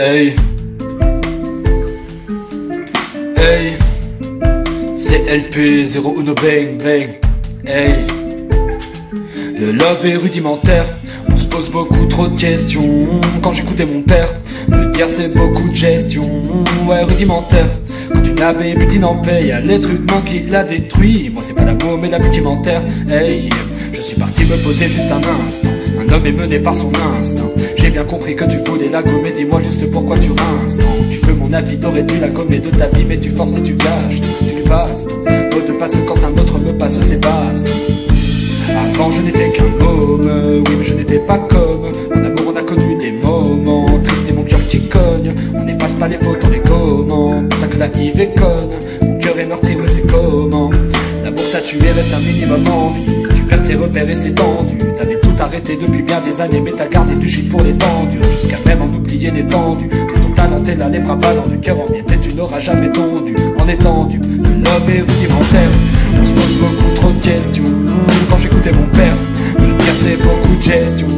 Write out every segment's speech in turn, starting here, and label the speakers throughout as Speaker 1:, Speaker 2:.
Speaker 1: Hey, hey, c'est LP 01 bang bang. Hey, le love est rudimentaire. On se pose beaucoup trop de questions. Quand j'écoutais mon père me dire c'est beaucoup de gestion. Ouais, rudimentaire. Quand une abeille butine en paix, y'a l'être humain qui la détruit. Moi c'est pas l'amour mais la rudimentaire. Hey, je suis parti me poser juste un instant. Un homme est mené par son instinct. J'ai bien compris que tu voulais la gommer. Dis-moi juste pourquoi tu rinstes. Tu veux mon avis, t'aurais dû la gommer de ta vie. Mais tu forces et tu gâches, tu lui passes. Mot de passe quand un autre me passe, c'est vaste. Avant je n'étais qu'un homme, oui mais je n'étais pas comme. Mon amour on a connu des moments tristes et mon cœur qui cogne. On n'efface pas les fautes, on les comment. Putain que la Yves est conne. Mon cœur est meurtri, mais c'est comment. L'amour t'a tué, reste un minimum en vie. Tu perds tes repères et c'est tendu. T'avais tout arrêté depuis bien des années, mais t'as gardé du shit pour les tendus. Jusqu'à même en oublier l'étendue. Que ton talent t'es là, les bras ballants, le cœur en miettes et tu n'auras jamais tondu. En étendu, le love est rudimentaire. On se pose beaucoup trop de questions. Quand j'écoutais mon père me dire c'est beaucoup de gestion.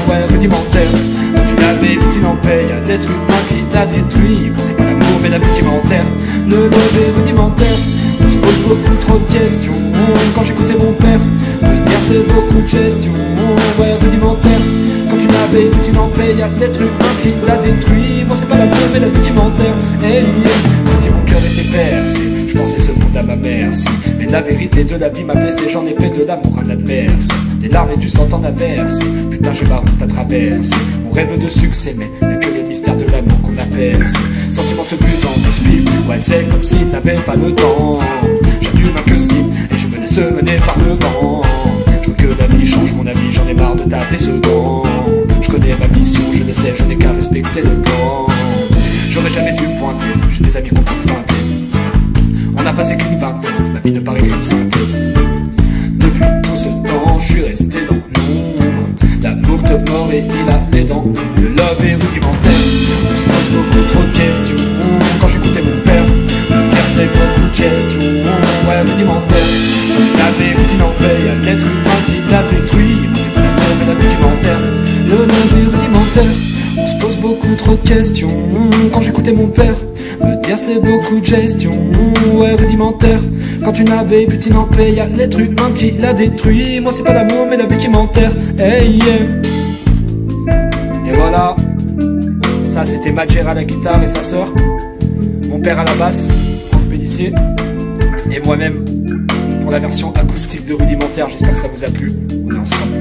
Speaker 1: Ouais, rudimentaire. Quand tu l'avais butine en paix, y'a l'être humain qui l'a détruit. Bon, c'est pas l'amour mais la rudimentaire. Le love est rudimentaire. On se pose beaucoup trop de questions. Quand j'écoutais mon père me dire c'est beaucoup de gestion. Ouais, rudimentaire. Quand tu l'avais butine en paix, y'a l'être humain qui l'a détruit. Bon, c'est pas l'amour mais la rudimentaire. Hey, quand mon cœur était percé, je pensais ce monde à ma merci. Mais la vérité de la vie m'a blessé, j'en ai fait de l'amour un adverse. Des larmes et du sang en averse. Putain j'ai ma route à traverser. On rêve de succès mais y'a que le mystère de l'amour qu'on a percé. Sentiment se plus dans le speed. Ouais c'est comme s'il n'avait pas le temps. J'allume un que slip et je me laisse mener par le vent. Je veux que la vie change mon ami, j'en ai marre de tâter ce gant. Je connais ma mission, je le sais, je n'ai qu'à respecter le plan. J'aurais jamais dû me pointer, j'ai des amis qu'on peut me feinter. On a passé qu'une vingtaine, ma vie ne paraît qu'une synthèse. Depuis tout ce temps, je suis resté dans l'ombre. L'amour te mord et il a les dents. Le love est rudimentaire. On se pose beaucoup trop de questions. Quand j'écoutais mon père me dire c'est beaucoup de gestion. Ouais, rudimentaire. Quand tu l'avais routine en paix, y'a l'être humain qui l'a détruit. Moi c'est pas l'amour mais la rudimentaire. Le love est rudimentaire. On se pose beaucoup trop de questions. Quand j'écoutais mon père me dire c'est beaucoup de gestion. Ouais, rudimentaire. Quand une abeille butine en paix, y'a l'être humain qui l'a détruit. Moi c'est pas l'amour mais la rudimentaire. Hey yeah. Et voilà. Ça c'était Madjer à la guitare et sa sœur. Mon père à la basse, Franck Pélissier. Et moi-même pour la version acoustique de Rudimentaire. J'espère que ça vous a plu. On est ensemble.